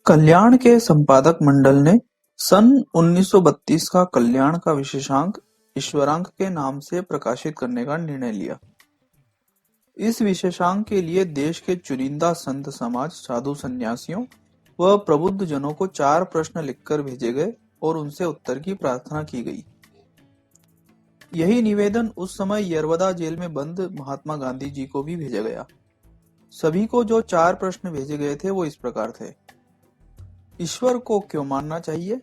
कल्याण के संपादक मंडल ने सन 1932 का कल्याण का विशेषांक ईश्वरांक के नाम से प्रकाशित करने का निर्णय लिया। इस विशेषांक के लिए देश के चुनिंदा संत समाज, साधु संन्यासियों व प्रबुद्ध जनों को 4 प्रश्न लिखकर भेजे गए और उनसे उत्तर की प्रार्थना की गई। यही निवेदन उस समय यरवदा जेल में बंद महात्मा गांधी जी को भी भेजा गया। सभी को जो 4 प्रश्न भेजे गए थे वो इस प्रकार थे। ईश्वर को क्यों मानना चाहिए?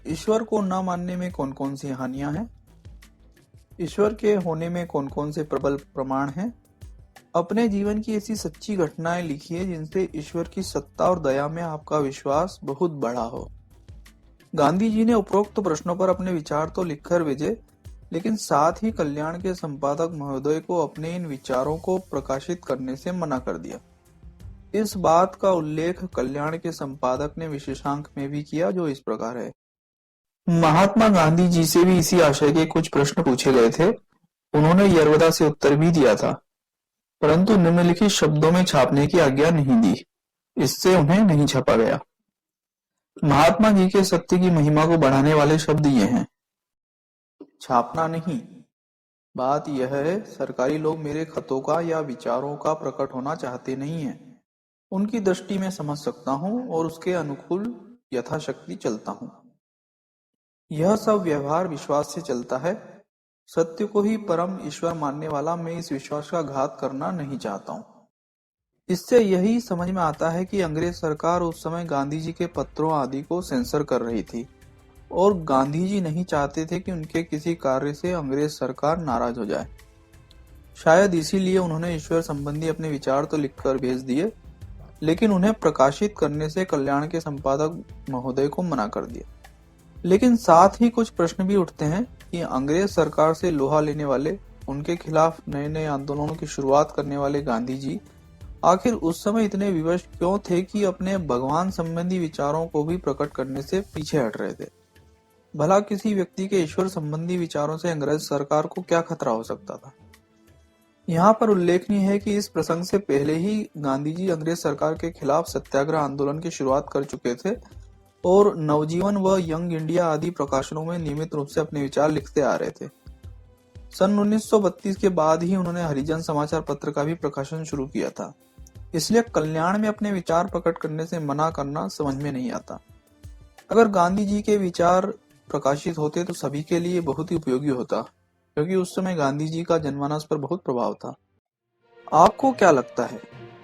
ईश्वर को न मानने में कौन कौन सी हानियां हैं? ईश्वर के होने में कौन कौन से प्रबल प्रमाण हैं? अपने जीवन की ऐसी सच्ची घटनाएं लिखिए जिनसे ईश्वर की सत्ता और दया में आपका विश्वास बहुत बढ़ा हो। गांधी जी ने उपरोक्त प्रश्नों पर अपने विचार तो लिखकर भेजे, लेकिन साथ ही कल्याण के संपादक महोदय को अपने इन विचारों को प्रकाशित करने से मना कर दिया। इस बात का उल्लेख कल्याण के संपादक ने विशेषांक में भी किया, जो इस प्रकार है। महात्मा गांधी जी से भी इसी आशय के कुछ प्रश्न पूछे गए थे। उन्होंने यरवदा से उत्तर भी दिया था, परंतु निम्नलिखित शब्दों में छापने की आज्ञा नहीं दी। इससे उन्हें नहीं छापा गया। महात्मा जी के सत्य की महिमा को बढ़ाने वाले शब्द ये हैं। छापना नहीं। बात यह है, सरकारी लोग मेरे खतों का या विचारों का प्रकट होना चाहते नहीं है। उनकी दृष्टि में समझ सकता हूं और उसके अनुकूल यथाशक्ति चलता हूं। यह सब व्यवहार विश्वास से चलता है। सत्य को ही परम ईश्वर मानने वाला मैं इस विश्वास का घात करना नहीं चाहता हूं। इससे यही समझ में आता है कि अंग्रेज सरकार उस समय गांधी जी के पत्रों आदि को सेंसर कर रही थी और गांधी जी नहीं चाहते थे कि उनके किसी कार्य से अंग्रेज सरकार नाराज हो जाए। शायद इसीलिए उन्होंने ईश्वर संबंधी अपने विचार तो लिखकर भेज दिए, लेकिन उन्हें प्रकाशित करने से कल्याण के संपादक महोदय को मना कर दिया। लेकिन साथ ही कुछ प्रश्न भी उठते हैं कि अंग्रेज सरकार से लोहा लेने वाले, उनके खिलाफ नए नए आंदोलनों की शुरुआत करने वाले गांधी जी आखिर उस समय इतने विवश क्यों थे कि अपने भगवान संबंधी विचारों को भी प्रकट करने से पीछे हट रहे थे? भला किसी व्यक्ति के ईश्वर संबंधी विचारों से अंग्रेज सरकार को क्या खतरा हो सकता था? यहाँ पर उल्लेखनीय है कि इस प्रसंग से पहले ही गांधी जी अंग्रेज सरकार के खिलाफ सत्याग्रह आंदोलन की शुरुआत कर चुके थे और नवजीवन व यंग इंडिया आदि प्रकाशनों में नियमित रूप से अपने विचार लिखते आ रहे थे। सन 1932 के बाद ही उन्होंने हरिजन समाचार पत्र का भी प्रकाशन शुरू किया था। इसलिए कल्याण में अपने विचार प्रकट करने से मना करना समझ में नहीं आता। अगर गांधी जी के विचार प्रकाशित होते तो सभी के लिए बहुत ही उपयोगी होता, क्योंकि उस समय गांधी जी का जनमानस पर बहुत प्रभाव था। आपको क्या लगता है,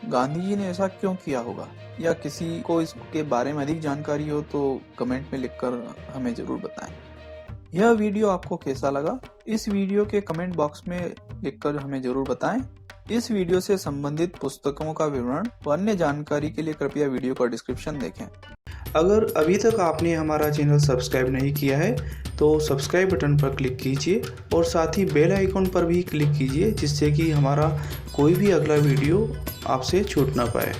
गांधी जी ने ऐसा क्यों किया होगा? या किसी को इसके बारे में अधिक जानकारी हो तो कमेंट में लिखकर हमें जरूर बताएं। यह वीडियो आपको कैसा लगा, इस वीडियो के कमेंट बॉक्स में लिखकर हमें जरूर बताएं। इस वीडियो से संबंधित पुस्तकों का विवरण व अन्य जानकारी के लिए कृपया वीडियो का डिस्क्रिप्शन देखें। अगर अभी तक आपने हमारा चैनल सब्सक्राइब नहीं किया है तो सब्सक्राइब बटन पर क्लिक कीजिए और साथ ही बेल आइकन पर भी क्लिक कीजिए, जिससे कि हमारा कोई भी अगला वीडियो आपसे छूट ना पाए।